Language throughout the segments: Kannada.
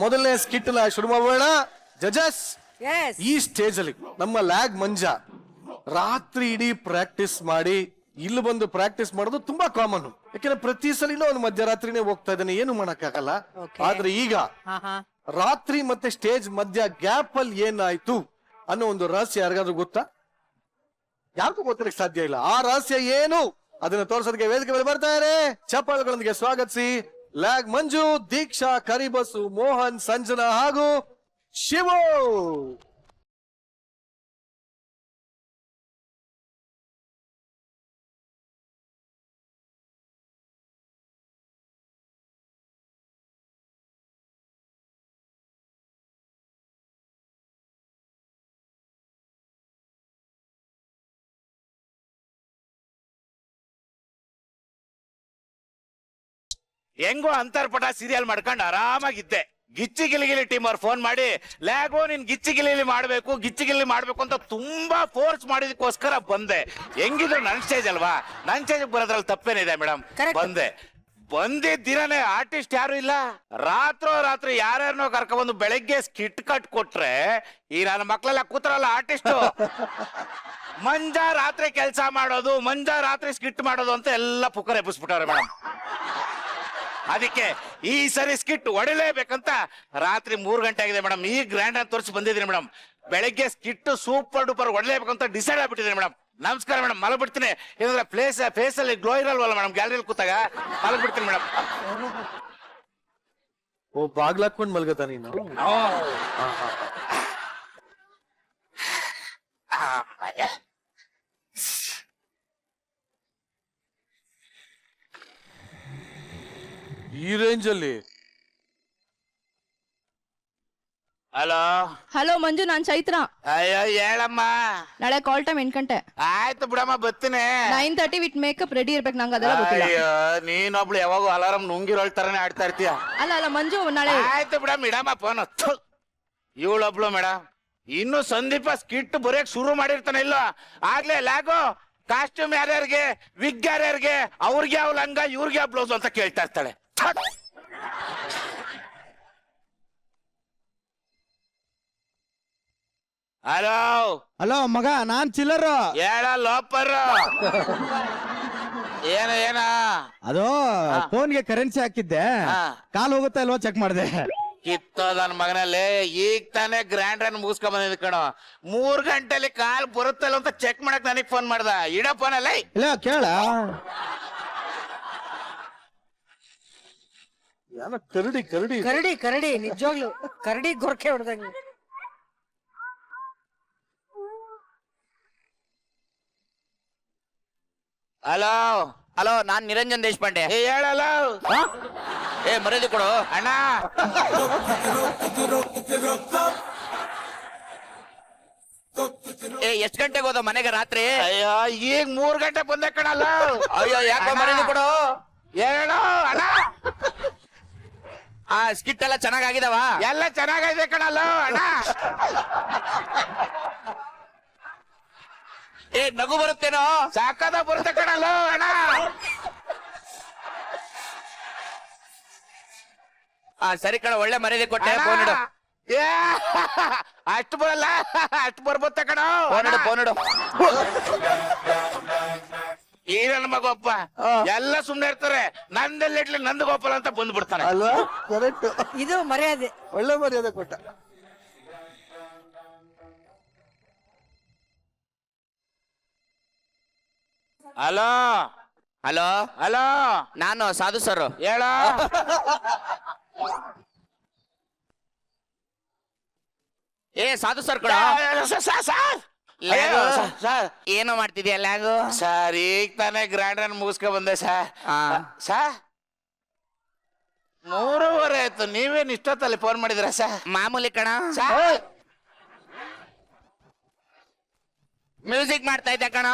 ಮೊದಲನೇ ಸ್ಕಿಟ್ ಶುರು ಮಾಡೋಣ. ಜಜಸ್, ಈ ಸ್ಟೇಜ್ ಅಲ್ಲಿ ನಮ್ಮ ಲ್ಯಾಗ್ ಮಂಜಾ ರಾತ್ರಿ ಇಡೀ ಪ್ರಾಕ್ಟೀಸ್ ಮಾಡಿ ಇಲ್ಲಿ ಬಂದು ಪ್ರಾಕ್ಟೀಸ್ ಮಾಡೋದು ತುಂಬಾ ಕಾಮನ್. ಯಾಕಂದ್ರೆ ಪ್ರತಿ ಸಲಿನೂ ಅವ್ನು ಮಧ್ಯರಾತ್ರಿನೇ ಹೋಗ್ತಾ ಇದ್ದಾನೆ, ಏನು ಮಾಡಕ್ಕಾಗಲ್ಲ. ಆದ್ರೆ ಈಗ ರಾತ್ರಿ ಮತ್ತೆ ಸ್ಟೇಜ್ ಮಧ್ಯ ಗ್ಯಾಪ್ ಅಲ್ಲಿ ಏನಾಯ್ತು ಅನ್ನೋ ಒಂದು ರಹಸ್ಯ ಯಾರಿಗಾದ್ರೂ ಗೊತ್ತಾ? ಯಾರಿಗೂ ಗೊತ್ತಿರಕ್ಕೆ ಸಾಧ್ಯ ಇಲ್ಲ. ಆ ರಹಸ್ಯ ಏನು ಅದನ್ನ ತೋರಿಸೋದಕ್ಕೆ ವೇದಿಕೆ ಮೇಲೆ ಬರ್ತಾರೆ. ಚಪ್ಪಾಳೆಗಳೊಂದಿಗೆ ಸ್ವಾಗತಿಸಿ ಲ್ಯಾಗ್ ಮಂಜು, ದೀಕ್ಷಾ, ಕರಿಬಸು, ಮೋಹನ್, ಸಂಜನಾ ಹಾಗೂ ಶಿವು. ಹೆಂಗೋ ಅಂತರ್ಪಟ ಸೀರಿಯಲ್ ಮಾಡ್ಕೊಂಡು ಆರಾಮಾಗಿದ್ದೆ. ಗಿಚ್ಚಿ ಗಿಲಿಗಿಲಿ ಟೀಮ್ ಅವ್ರು ಫೋನ್ ಮಾಡಿ, ಲ್ಯಾಗೋ ನೀನ್ ಗಿಚ್ಚಿ ಗಿಲಿಲಿ ಮಾಡ್ಬೇಕು ಅಂತ ತುಂಬಾ ಫೋರ್ಸ್ ಮಾಡಿದಕ್ಕೋಸ್ಕರ ಬಂದೆ. ಹೆಂಗಿದ್ರು ನನ್ ಸ್ಟೇಜ್ ಅಲ್ವಾ, ನನ್ ಸ್ಟೇಜ್ ಬರೋದ್ರಲ್ಲಿ ತಪ್ಪೇನಿದೆ ಮೇಡಮ್. ಬಂದಿದ್ದ ದಿನನೇ ಆರ್ಟಿಸ್ಟ್ ಯಾರು ಇಲ್ಲ. ರಾತ್ರಿ ಯಾರ್ಯಾರನೋ ಕರ್ಕೊಂಡ್ಬಂದು ಬೆಳಗ್ಗೆ ಸ್ಕಿಟ್ ಕಟ್ ಕೊಟ್ರೆ ಈ ನನ್ನ ಮಕ್ಳೆಲ್ಲ ಕೂತಾರಲ್ಲ ಆರ್ಟಿಸ್ಟ್, ಮಂಜಾ ರಾತ್ರಿ ಕೆಲಸ ಮಾಡೋದು, ಮಂಜಾ ರಾತ್ರಿ ಸ್ಕಿಟ್ ಮಾಡೋದು ಅಂತ ಎಲ್ಲ ಪುಕ್ಕರ್ ಎಬ್ಬಿಸ್ಬಿಟ್ಟವ್ರೆ ಮೇಡಮ್. ಅದಕ್ಕೆ ಈ ಸರಿ ಸ್ಕಿಟ್ ಹೊಡಿಲೇಬೇಕಂತ ರಾತ್ರಿ 3 ಗಂಟೆ ಆಗಿದೆ ಮೇಡಮ್. ಈ ಗ್ರ್ಯಾಂಡ್ ಅಂತ ತೋರಿಸಿ ಬಂದಿದ್ದೀನಿ ಮೇಡಮ್. ಬೆಳಗ್ಗೆ ಸ್ಕಿಟ್ ಸೂಪರ್ ಡೂಪರ್ ಹೊಡಿಲೇಬೇಕಂತ ಡಿಸೈಡ್ ಆಗ್ಬಿಟ್ಟಿದ್ದೀನಿ ಮೇಡಮ್. ನಮಸ್ಕಾರ ಮೇಡಮ್, ಮಲಗ್ಬಿಡ್ತೀನಿ. ಏನಂದ್ರೆ ಫೇಸ್ ಅಲ್ಲಿ ಗ್ಲೋ ಇರಲ್ವಲ್ಲ ಮೇಡಮ್, ಗ್ಯಾಲರಿಯಲ್ಲಿ ಕೂತಾಗ ಮಲಗ್ಬಿಡ್ತೀನಿ ಮೇಡಮ್. ಓ, ಬಾಗ್ಲಾಕೊಂಡ್ ಮಲ್ಗತ ನೀನು? ಈ ರೇಂಜ್ ಅಲ್ಲಿ? ಹಲೋ ಮಂಜು, ನಾನ್ ಚೈತ್ರ. ಅಯ್ಯೋ ಹೇಳಮ್ಮ. ನಾಳೆ ಕಾಲ್ ಟೈಮ್ 8 ಗಂಟೆ. ಆಯ್ತು ಬಿಡಮ್ಮ, ಬರ್ತೀನಿ. 9:30 ವಿತ್ ಮೇಕಪ್ ರೆಡಿ ಇರ್ಬೇಕು. ನಂಗೆ ಅದೆಲ್ಲ ಗೊತ್ತಿಲ್ಲ. ಅಯ್ಯೋ ನೀನೊಬ್ಳು ಯಾವಾಗ ಅಲಾರಂ ನುಂಗಿರೋಳ್ ತರನೇ ಆಡ್ತಾ ಇರ್ತೀಯ. ಅಲ್ಲ ಮಂಜು, ನಾಳೆ. ಆಯ್ತು ಬಿಡಮ್ಮ, ಇಡಮ್ಮ ಫೋನ್. ಇವಳೊಬ್ಳು ಮೇಡಮ್, ಇನ್ನು ಸಂದೀಪ ಸ್ಕಿಟ್ ಬರೆಯಕ್ ಶುರು ಮಾಡಿರ್ತಾನೆ ಇಲ್ಲ ಆಗ್ಲೇ ಲ್ಯಾಗೋ ಕಾಸ್ಟ್ಯೂಮ್ ಯಾರ್ಯಾರಿಗೆ, ವಿಗ್ ಯಾರ್ಯಾರಿಗೆ, ಅವ್ರಿಗೆ ಯಾವ ಲಂಗ, ಇವ್ರಿಗೆ ಯಾವ ಬ್ಲೌಸ್ ಅಂತ ಕೇಳ್ತಾ ಇರ್ತಾಳೆ. ಹಲೋ ಮಗ, ನಾನ್ ಚಿಲ್ಲರ್. ಹೇಳ ಲೋಪರ್. ಏನ ಅದು ಫೋನ್ಗೆ ಕರೆನ್ಸಿ ಹಾಕಿದ್ದೆ, ಕಾಲ್ ಹೋಗುತ್ತಾ ಇಲ್ವಾ ಚೆಕ್ ಮಾಡಿದೆ. ಕಿತ್ತೋದ ನನ್ ಮಗನಲ್ಲಿ ಈಗ ತಾನೇ ಗ್ರ್ಯಾಂಡ್ ರನ್ ಮುಗಿಸ್ಕೊಂಡ್ ಬಂದಿದ್ ಕಣೋ. 3 ಗಂಟೆಲಿ ಕಾಲ್ ಬರುತ್ತಲ್ಲ ಅಂತ ಚೆಕ್ ಮಾಡಕ್ ನನಗ್ ಫೋನ್ ಮಾಡ್ದ. ಇಡ ಫೋನ್ ಅಲ್ಲ ಇಲ್ಲ ಕೇಳ. ಕರಡಿ ಕರಡಿ ಕರಡಿ ಕರಡಿ ನಿಜವಾಗ್ಲು ಕರಡಿ ಗೊರಕೆ ಹೊಡೆದಂಗ. ಹಲೋ, ನಾನ್ ನಿರಂಜನ್ ದೇಶಪಾಂಡೆ. ಹೇಳಲ್ಲ. ಮರ್ಯಾದೆ ಕೊಡು ಅಣ್ಣ. ಎಷ್ಟ್ ಗಂಟೆಗೆ ಹೋದ ಮನೆಗೆ ರಾತ್ರಿ? ಅಯ್ಯೋ ಈಗ 3 ಗಂಟೆ ಬಂದೆ ಕಣಲ್ಲ. ಅಯ್ಯೋ ಯಾಕೋ ಮರ್ಯಾದೆ ಕೊಡು. ಹೇಳೋ ಅಣ್ಣ. ಆ ಸ್ಕಿಟ್ ಎಲ್ಲ ಚೆನ್ನಾಗಿದಾವ? ಎಲ್ಲ ಚೆನ್ನಾಗಿದೆ ಕಣಲ್ಲ ಅಣ್ಣ. ನಗು ಬರುತ್ತೇನೋ? ಸಾಕದ ಬರುತ್ತೆ ಕಣಲ್ಲ ಅಣ್ಣ. ಸರಿ ಕಣ, ಒಳ್ಳೆ ಮರ್ಯಾದೆ ಕೊಟ್ಟೆ. ಫೋನ್ ಇಡು. ಅಷ್ಟು ಬರಲ್ಲ, ಅಷ್ಟು ಬರ್ಬೋತ್ತ ಕಣ. ಫೋನ್ ಇಡು. ಈ ನನ್ನ ಮಗಪ್ಪ ಎಲ್ಲ ಸುಮ್ನೆ ಇರ್ತಾರೆ. ನಂದೆಲ್ಲಿಟ್ಲಿ ನಂದು ಗೋಪಾಲ ಅಂತ ಬಂದ್ಬಿಡ್ತಾನೆ ಅಲ್ವಾ? ಕರೆಕ್ಟ್. ಇದು ಮರ್ಯಾದೆ, ಒಳ್ಳೆ ಮರ್ಯಾದೆ ಕೊಟ್ಟ. ಹಲೋ ಹಲೋ ಹಲೋ, ನಾನು ಸಾಧು ಸರ್. ಹೇಳ. ಸಾಧು ಸರ್ ಕೊಡ. ಏನೋ ಮಾಡ್ತಿದ್ಯಾ ಲ್ಯಾಗು? ಸರ್ ಈಗ ತಾನೇ ಗ್ರ್ಯಾಂಡ್ ರನ್ ಮುಗಿಸ್ಕೊ ಬಂದೆ ಸರ್. 3:30 ಆಯ್ತು, ನೀವೇನ್ ಇಷ್ಟೊತ್ತಲ್ಲಿ ಫೋನ್ ಮಾಡಿದ್ರ ಸರ್? ಮಾಮೂಲಿ ಕಣ. ಮ್ಯೂಸಿಕ್ ಮಾಡ್ತಾ ಇದ್ದೆ ಕಣ.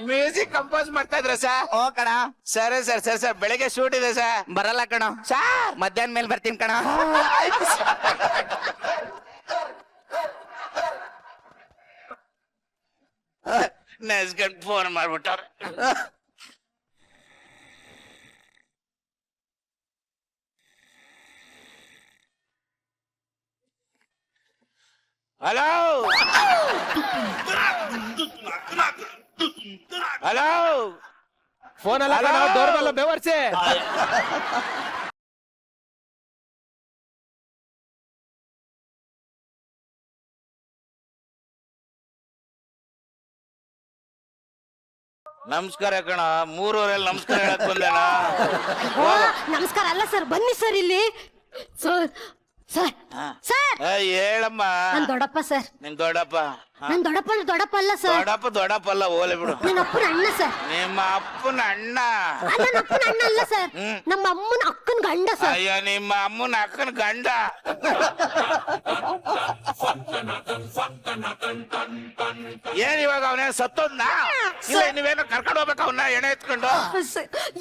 ಮ್ಯೂಸಿಕ್ ಕಂಪೋಸ್ ಮಾಡ್ತಾ ಇದ್ರ ಸರ್? ಓ ಕಣ. ಸರಿ ಸರ್, ಸರಿ ಸರ್. ಬೆಳಿಗ್ಗೆ ಶೂಟ್ ಇದೆ ಸರ್. ಬರಲ್ಲ ಕಣ. ಮಧ್ಯಾಹ್ನ ಮೇಲೆ ಬರ್ತೀನಿ ಕಣ. ನೆಸ್ಗಂಡ್ ಫೋನ್ ಮಾಡ್ಬಿಟ್ಟಾರ. ಹಲೋ ಹಲೋ ಫೋನ್ ಅಲ್ಲ Hello? ಡೋರ್ಬೆಲ್ ಬೆವರ್ಸಿ. ನಮಸ್ಕಾರ ಕಣ 3:30 ನಮಸ್ಕಾರ ಹೇಳಕ್ ಬಂದೇನ ನಮಸ್ಕಾರ ಅಲ್ಲ ಸರ್, ಬನ್ನಿ ಸರ್ ಇಲ್ಲಿ. ಸರ್ ಸರ್ ಸರ್ ಹೇಳಮ್ಮ ನನ್ ದೊಡ್ಡಪ್ಪ ಸರ್. ನಿನ್ ದೊಡ್ಡಪ್ಪ ನನ್ ದೊಡ್ಡಪ್ಪ ದೊಡ್ಡಪ್ಪ ಅಲ್ಲ ಸರ್, ದೊಡ್ಡಪ್ಪ ಅಲ್ಲ ಓಲೆ ಬಿಡು ನನ್ನ ಅಪ್ಪನ ಅಣ್ಣ ಸರ್. ನಿಮ್ಮ ಅಪ್ಪನ ಅಣ್ಣ ನನ್ನ ಅಪ್ಪನ ಅಣ್ಣ ಅಲ್ಲ ಸರ್, ನಮ್ಮ ಅಮ್ಮನ ಅಕ್ಕನ ಗಂಡ ಸರ್. ಅಯ್ಯ ನಿಮ್ಮ ಅಮ್ಮನ ಅಕ್ಕನ ಗಂಡ. ಏನ್ ಇವಾಗ ಅವನೇ ಸತ್ತೋದ್ನ? ಇಲ್ಲ ನೀವೇನೋ ಕರ್ಕೊಂಡು ಹೋಗ್ಬೇಕು ಅವನ್ನ ಎಣೆ ಎತ್ಕೊಂಡು.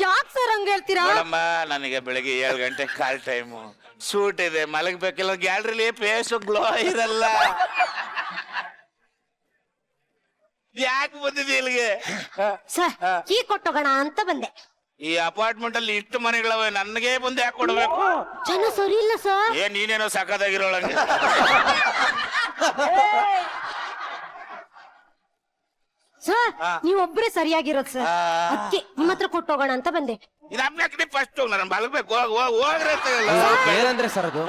ಯಾಕೆ ಸರ್ ಹಂಗ ಹೇಳ್ತೀರಾ? ನೋಡಮ್ಮ, ನನಗೆ ಬೆಳಿಗ್ಗೆ 7 ಗಂಟೆ ಕಾಲ್ ಟೈಮು, ಶೂಟ್ ಇದೆ, ಮಲಗಬೇಕಿಲ್ಲ. ಗ್ಯಾಲರಿಲಿ ಫೇಸ್ ಗ್ಲೋ ಇರಲ್ಲ. ಯಾಕೆ ಬಂದಿದೆ ಇಲ್ಲಿಗೆ? ಸರ್ ಕೀ ಕೊಟ್ಟೋಗೋಣ ಅಂತ ಬಂದೆ. ಈ ಅಪಾರ್ಟ್ಮೆಂಟ್ ಅಲ್ಲಿ ಇಷ್ಟು ಮನೆಗಳವೆ, ನನಗೆ ಮುಂದೆ ಯಾಕೆ ಕೊಡ್ಬೇಕು? ಜನ ಸರಿ ಇಲ್ಲ ಸರ್. ನೀನೇನೋ ಸಾಕಾಗಿರೋಳಂಗೆ. ಸರ್ ನೀವೊಬ್ರೇ ಸರಿಯಾಗಿರೋದು ಸರ್, ಅದಕ್ಕೆ ನಿಮ್ಮ ಹತ್ರ ಕೊಟ್ಟೋಗೋಣ ಅಂತ ಬಂದೆ. ನಮ್ಗೆ ಫಸ್ಟ್ ನಾನು ಮಲಗಬೇಕು. ಹೋಗ್ರೆ ಏನಂದ್ರೆ ಸರ್ ಅದು?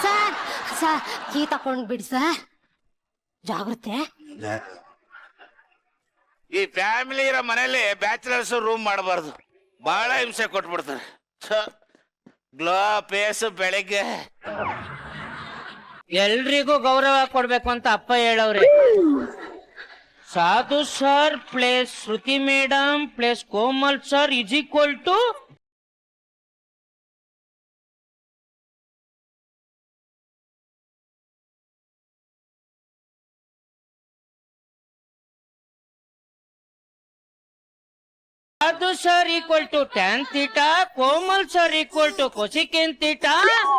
ಸರ್ ಸರ್ ಕೀ ತಕೊಂಡ್ ಬಿಡಿ ಸರ್, ಜಾಗ್ರತೆ. ಈ ಫ್ಯಾಮಿಲಿ ಇರೋ ಮನೇಲಿ ಬ್ಯಾಚುಲರ್ಸ್ ರೂಮ್ ಮಾಡಬಾರ್ದು, ಬಹಳ ಹಿಂಸೆ ಕೊಟ್ಬಿಡ್ತಾರೆ. ಗ್ಲೋ ಫೇಸ್ ಬೆಳಿಗ್ಗೆ. ಎಲ್ರಿಗೂ ಗೌರವ ಕೊಡ್ಬೇಕು ಅಂತ ಅಪ್ಪ ಹೇಳವ್ರೆ. Sadhu sir place Shruti madam place Komal sir is equal to Sadhu sir equal to tan theta, Komal sir equal to cosecant theta,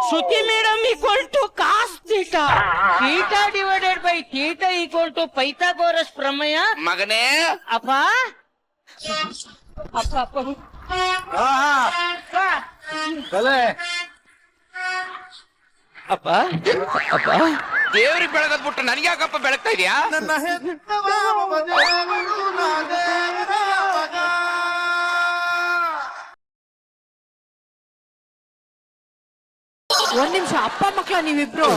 Shruti madam equal to cos theta, theta divided by theta equal to Pythagoras ಪ್ರಮೇಯ. ಮಗನೇ ಅಪ್ಪ ಅಪ್ಪ ಅಪ್ಪ ಅಪ್ಪ ಅಪ್ಪ ದೇವ್ರಿಗೆ ಬೆಳಗದ್ಬಿಟ್ಟು ನನ್ಗೆ ಯಾಕಪ್ಪ ಬೆಳಗ್ತಾ ಇದೀಯಾ? ಒಂದ್ ನಿಮಿಷ, ಅಪ್ಪ ಮಕ್ಕಳ ನೀವಿಬ್ರು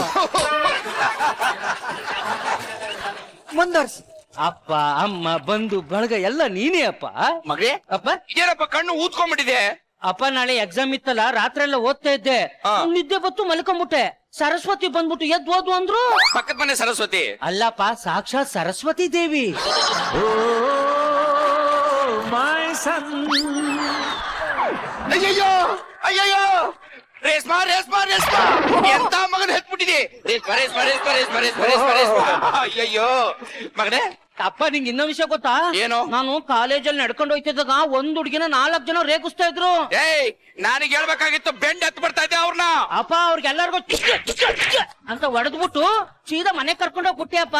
ಮುಂದುವರ್ಸಿ. ಅಪ್ಪ ಅಮ್ಮ ಬಂಧು ಬಳಗ ಎಲ್ಲ ನೀನೇ ಅಪ್ಪ. ಮಗನೇ ಅಪ್ಪ ಇದೇನಪ್ಪ ಕಣ್ಣು ಊದ್ಕೊಂಡ್ಬಿಟ್ಟಿದೆ? ಅಪ್ಪ ನಾಳೆ ಎಕ್ಸಾಮ್ ಇತ್ತಲ್ಲ, ರಾತ್ರಿ ಎಲ್ಲ ಓದ್ತಾ ಇದ್ದೆ, ನಿದ್ದೆ ಬತ್ತು ಮಲ್ಕೊಂಡ್ಬಿಟ್ಟೆ. ಸರಸ್ವತಿ ಬಂದ್ಬಿಟ್ಟು ಎದ್ದು ಓದು ಅಂದ್ರು. ಪಕ್ಕದ ಮನೆ ಸರಸ್ವತಿ ಅಲ್ಲಪ್ಪ, ಸಾಕ್ಷಾತ್ ಸರಸ್ವತಿ ದೇವಿ. ಅಯ್ಯಯ್ಯೋ ಅಯ್ಯಯ್ಯೋ, ರೇಷ್ಮಾ ರೇಷ್ಮಾ ರೇಷ್ಮಾ, ಎಂತ ಮಗನ ಹೆತ್ಬಿಟ್ಟಿದೆ. ರೇಷ್ಮಾ ರೇಷ್ಮಾ ರೇಷ್ಮಾ ರೇಷ್ಮಾ ರೇಷ್ಮಾ ರೇಷ್ಮಾ ರೇಷ್ಮಾ. ಅಯ್ಯಯ್ಯೋ ಮಗನೇ, ಅಪ್ಪ ನಿಂಗೆ ಇನ್ನೊ ವಿಷಯ ಗೊತ್ತಾ? ಏನು? ನಾನು ಕಾಲೇಜಲ್ಲಿ ನಡ್ಕೊಂಡು ಹೋಗ್ತಿದ್ದಾಗ ಒಂದ್ ಹುಡುಗಿನ 4 ಜನ ರೇಗಿಸ್ತಾ ಇದ್ರು. ಏಯ್ ನನಗೆ ಹೇಳ್ಬೇಕಾಗಿತ್ತು, ಬೆಂಡ್ ಎತ್ತು ಬರ್ತಾ ಇದ್ದೆ ಅವ್ರನ್ನ. ಅಪ್ಪ ಅವ್ರಿಗೆಲ್ಲರಿಗೂ ಅಂತ ಹೊಡೆದ್ಬಿಟ್ಟು ಸೀದಾ ಮನೆ ಕರ್ಕೊಂಡೋಗಿ ಬಿಟ್ಟೆ. ಅಪ್ಪ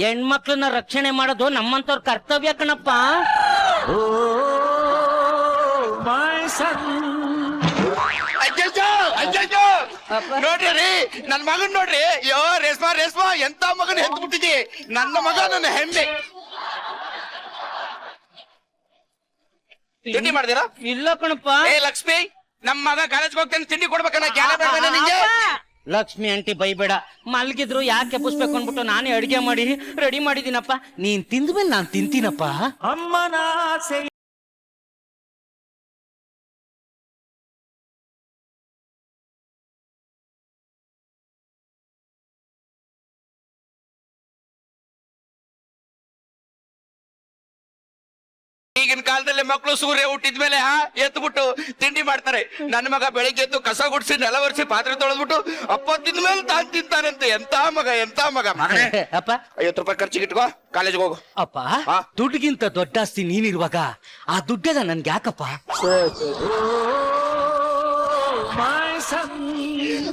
ಹೆಣ್ಮಕ್ಳನ್ನ ರಕ್ಷಣೆ ಮಾಡೋದು ನಮ್ಮಂತವ್ರ ಕರ್ತವ್ಯ ಕಣಪ್ಪ. ಅಯ್ಯಯ್ಯೋ ಅಯ್ಯಯ್ಯೋ, ನೋಡ್ರಿ ರೀ ನನ್ ಮಗನ್ ನೋಡ್ರಿ. ಅಯ್ಯೋ ರೇಷ್ಮಾ ರೇಷ್ಮಾ, ಎಂತ ಮಗನ್ ಹೆತ್ಬಿಟ್ಟಿದಿ. ನನ್ನ ಮಗ ನನ್ನ ಹೆಮ್ಮೆ. ತಿಂಡಿ ಮಾಡ್ದಿರಾ? ಇಲ್ಲ ಕಣಪ್ಪ. ಏ ಲಕ್ಷ್ಮಿ, ನಮ್ ಮಗ ಕಾಲೇಜ್ಗೆ ಹೋಗ್ತೇನೆ, ತಿಂಡಿ ಕೊಡ್ಬೇಕನ್ನ ಜ್ಞಾನ ಬೇಡ ನಿಂಗೆ? ಲಕ್ಷ್ಮಿ ಆಂಟಿ ಬೈಬೇಡ, ಮಲ್ಗಿದ್ರು ಯಾಕೆ ಎಬ್ಬಿಸ್ಬೇಕು ಅನ್ಬಿಟ್ಟು ನಾನೇ ಅಡಿಗೆ ಮಾಡಿ ರೆಡಿ ಮಾಡಿದೀನಪ್ಪ. ನೀನ್ ತಿಂದ್ಮೇಲೆ ನಾನ್ ತಿಂತೀನಪ್ಪ. ಅಮ್ಮನ ಈಗಿನ ಕಾಲದಲ್ಲಿ ಮಕ್ಕಳು ಸೂರ್ಯ ಹುಟ್ಟಿದ್ಮೇಲೆ ಎತ್ಬಿಟ್ಟು ತಿಂಡಿ ಮಾಡ್ತಾರೆ. ನನ್ನ ಮಗ ಬೆಳಿಗ್ಗೆ ಎದ್ದು ಕಸ ಗುಡಿಸಿ ನೆಲ ಒರೆಸಿ ಪಾತ್ರೆ ತೊಳೆದ್ಬಿಟ್ಟು ಅಪ್ಪ ತಿಂದ್ಮೇಲೆ ತಾನು ತಿಂತಾನಂತೆ. ಎಂತ ಮಗ ಎಂತ ಮಗ. ಅಪ್ಪ 50 ರೂಪಾಯಿ ಖರ್ಚಿಗೆ ಇಟ್ಕೋ, ಕಾಲೇಜ್ಗೆ ಹೋಗು. ಅಪ್ಪ ದುಡ್ಡಿಗಿಂತ ದೊಡ್ಡ ಆಸ್ತಿ ನೀನಿರುವಾಗ ಆ ದುಡ್ಡೆಲ್ಲ ನನ್ಗೆ ಯಾಕಪ್ಪ?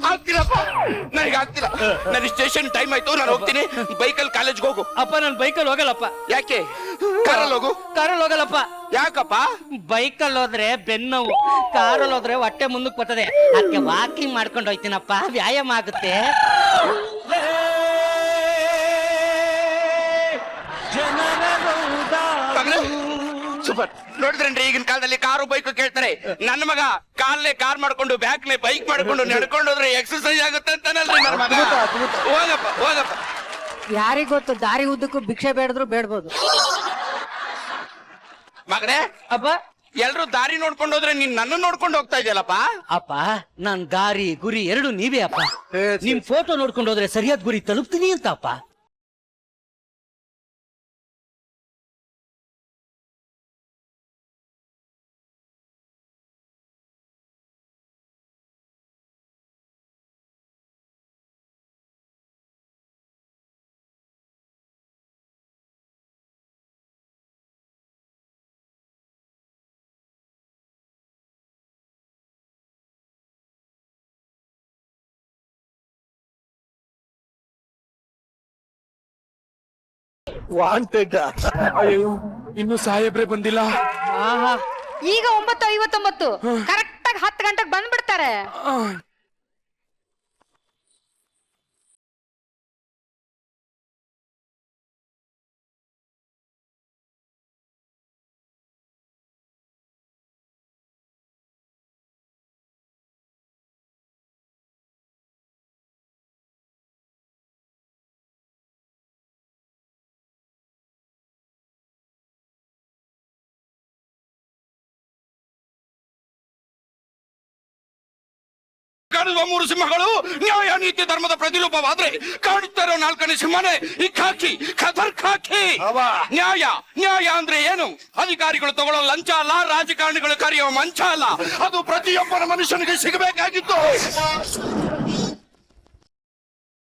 ಆಗ್ತಿಲ್ಲಪ್ಪ, ನನಗೆ ಆಗ್ತಿಲ್ಲ. ನನ್ನ ಸ್ಟೇಷನ್ ಟೈಮ್ ಆಯ್ತು, ನಾನು ಹೋಗ್ತೀನಿ. ಬೈಕಲ್ಲಿ ಕಾಲೇಜ್ಗೆ ಹೋಗು. ಅಪ್ಪ ನಾನು ಬೈಕಲ್ಲಿ ಹೋಗಲ್ಲಪ್ಪ. ಯಾಕೆ? ಕಾರಲ್ಲಿ ಹೋಗು. ಕಾರಲ್ಲಿ ಹೋಗಲ್ಲಪ್ಪ. ಯಾಕಪ್ಪ? ಬೈಕಲ್ಲಿ ಹೋದ್ರೆ ಬೆನ್ನೋವು, ಕಾರಲ್ಲಿ ಹೋದ್ರೆ ಹೊಟ್ಟೆ ಮುಂದಕ್ಕೆ ಬರ್ತದೆ. ಅದಕ್ಕೆ ವಾಕಿಂಗ್ ಮಾಡ್ಕೊಂಡು ಹೋಯ್ತೀನಪ್ಪ, ವ್ಯಾಯಾಮ ಆಗುತ್ತೆ. ಸೂಪರ್. ನೋಡಿದ್ರೇನ್ರಿ ಈಗಿನ ಕಾಲದಲ್ಲಿ ಕಾರು ಬೈಕ್ ಕೇಳ್ತಾರೆ. ನನ್ನ ಮಗ ಕಾಲ್ನೇ ಕಾರ್ ಮಾಡ್ಕೊಂಡು ಬ್ಯಾಕ್ನೇ ಬೈಕ್ ಮಾಡ್ಕೊಂಡು ನಡ್ಕೊಂಡು ಹೋದ್ರೆ ಎಕ್ಸರ್ಸೈಸ್ ಆಗುತ್ತೆ ಅಂತಾನಲ್ರಿ ನನ್ನ ಮಗ. ಹೋಗಪ್ಪ ಹೋಗಪ್ಪ. ಯಾರಿಗ್ ಗೊತ್ತು, ದಾರಿ ಉದ್ದಕ್ಕೂ ಭಿಕ್ಷೆ ಬೇಡದ್ರು ಬೇಡ್ಬೋದು. ಮಗನೇ ಅಪ್ಪ ಎಲ್ರು ದಾರಿ ನೋಡ್ಕೊಂಡು ಹೋದ್ರೆ ನೀನ್ ನನ್ನ ನೋಡ್ಕೊಂಡು ಹೋಗ್ತಾ ಇದೆಯಲ್ಲಪ್ಪ. ಅಪ್ಪ ನಾನ್ ದಾರಿ ಗುರಿ ಎರಡು ನೀವೇ ಅಪ್ಪ. ನಿಮ್ ಫೋಟೋ ನೋಡ್ಕೊಂಡು ಹೋದ್ರೆ ಸರಿಯಾದ ಗುರಿ ತಲುಪ್ತೀನಿ ಅಂತ ಅಪ್ಪ. ವಾಂಟೆಡ್. ಅಯ್ಯೋ ಇನ್ನು ಸಾಹೇಬ್ರೆ ಬಂದಿಲ್ಲ. ಈಗ 9:59 ಕರೆಕ್ಟ್ ಆಗಿ 10 ಗಂಟೆಗೆ ಬಂದ್ಬಿಡ್ತಾರೆ. ಕಾಣುವ 3 ಸಿಂಹಗಳು ನ್ಯಾಯ ನೀತಿ ಧರ್ಮದ ಪ್ರತಿರೂಪವಾದ್ರೆ ಕಾಣುತ್ತಾ ಇರೋ 4ನೇ ಸಿಂಹನೇ ಈ ಖಾಕಿ, ಖದರ್ ಖಾಕಿ. ನ್ಯಾಯ ನ್ಯಾಯ ಅಂದ್ರೆ ಏನು? ಅಧಿಕಾರಿಗಳು ತಗೊಳ್ಳೋ ಲಂಚ ಅಲ್ಲ, ರಾಜಕಾರಣಿಗಳು ಕರೆಯೋ ಮಂಚ ಅಲ್ಲ, ಅದು ಪ್ರತಿಯೊಬ್ಬರ ಮನುಷ್ಯನಿಗೆ ಸಿಗಬೇಕಾಗಿತ್ತು.